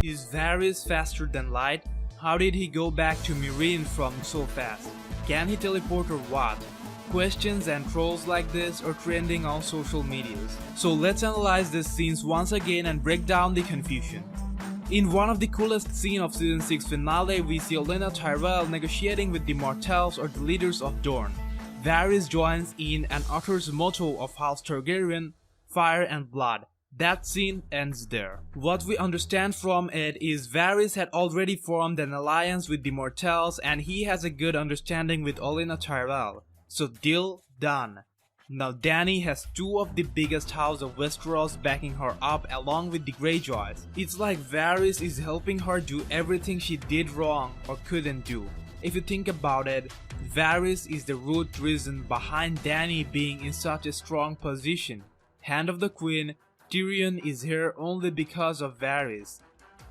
Is Varys faster than light? How did he go back to Meeren from so fast? Can he teleport or what? Questions and trolls like this are trending on social medias. So let's analyze these scenes once again and break down the confusion. In one of the coolest scenes of season 6 finale, we see Olenna Tyrell negotiating with the Martells or the leaders of Dorne. Varys joins in and utters the motto of House Targaryen, fire and blood. That scene ends there. What we understand from it is Varys had already formed an alliance with the Martells and he has a good understanding with Olenna Tyrell. So deal done. Now Dany has two of the biggest houses of Westeros backing her up along with the Greyjoys. It's like Varys is helping her do everything she did wrong or couldn't do. If you think about it, Varys is the root reason behind Dany being in such a strong position. Hand of the Queen, Tyrion is here only because of Varys.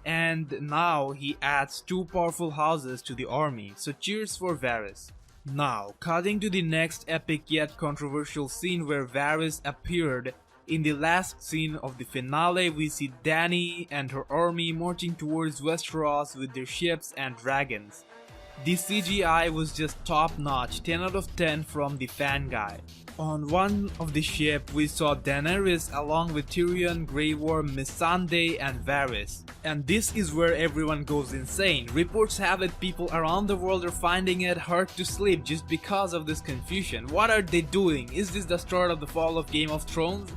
And now he adds two powerful houses to the army, so cheers for Varys. Now, cutting to the next epic yet controversial scene where Varys appeared. In the last scene of the finale, we see Dany and her army marching towards Westeros with their ships and dragons. The CGI was just top notch, 10 out of 10 from the fan guy. On one of the ships, we saw Daenerys along with Tyrion, Grey Worm, Missandei and Varys. And this is where everyone goes insane. Reports have it people around the world are finding it hard to sleep just because of this confusion. What are they doing? Is this the start of the fall of Game of Thrones?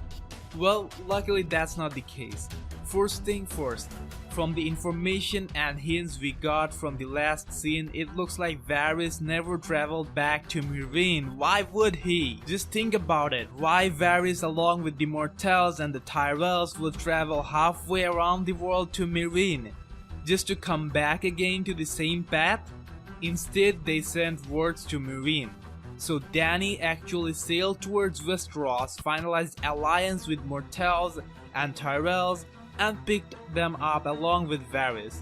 Well, luckily that's not the case. First thing first, from the information and hints we got from the last scene, it looks like Varys never traveled back to Meeren. Why would he? Just think about it. Why Varys along with the Martells and the Tyrells would travel halfway around the world to Meeren? Just to come back again to the same path? Instead, they sent words to Meeren. So Dany actually sailed towards Westeros, finalized alliance with Martells and Tyrells, and picked them up along with Varys.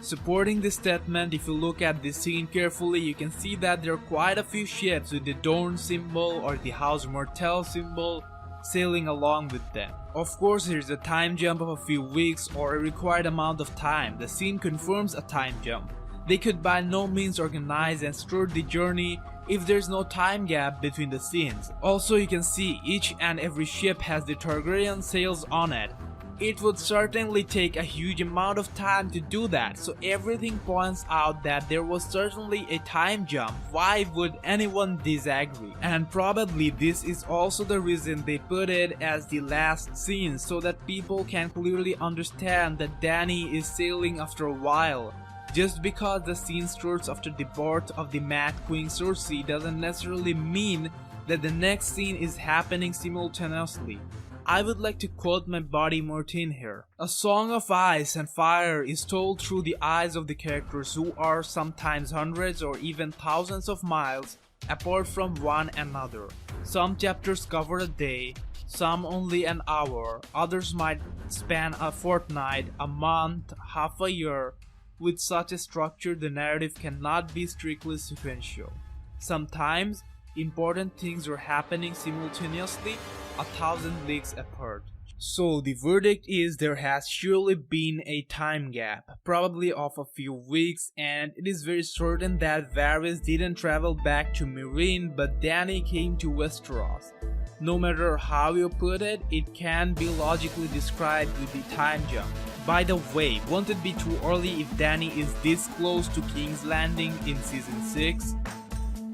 Supporting this statement, if you look at this scene carefully, you can see that there are quite a few ships with the Dorne symbol or the House Martell symbol sailing along with them. Of course, there's a time jump of a few weeks or a required amount of time. The scene confirms a time jump. They could by no means organize and start the journey if there's no time gap between the scenes. Also, you can see each and every ship has the Targaryen sails on it. It would certainly take a huge amount of time to do that, so everything points out that there was certainly a time jump. Why would anyone disagree? And probably this is also the reason they put it as the last scene, so that people can clearly understand that Dany is sailing after a while. Just because the scene starts after the birth of the Mad Queen Cersei doesn't necessarily mean that the next scene is happening simultaneously. I would like to quote my buddy Martin here. A song of ice and fire is told through the eyes of the characters who are sometimes hundreds or even thousands of miles apart from one another. Some chapters cover a day, some only an hour, others might span a fortnight, a month, half a year. With such a structure, the narrative cannot be strictly sequential. Sometimes, important things are happening simultaneously, 1,000 leagues apart. So the verdict is there has surely been a time gap, probably of a few weeks, and it is very certain that Varys didn't travel back to Meeren but Dany came to Westeros. No matter how you put it, it can be logically described with the time jump. By the way, won't it be too early if Dany is this close to King's Landing in season 6?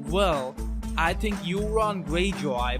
Well, I think Euron Greyjoy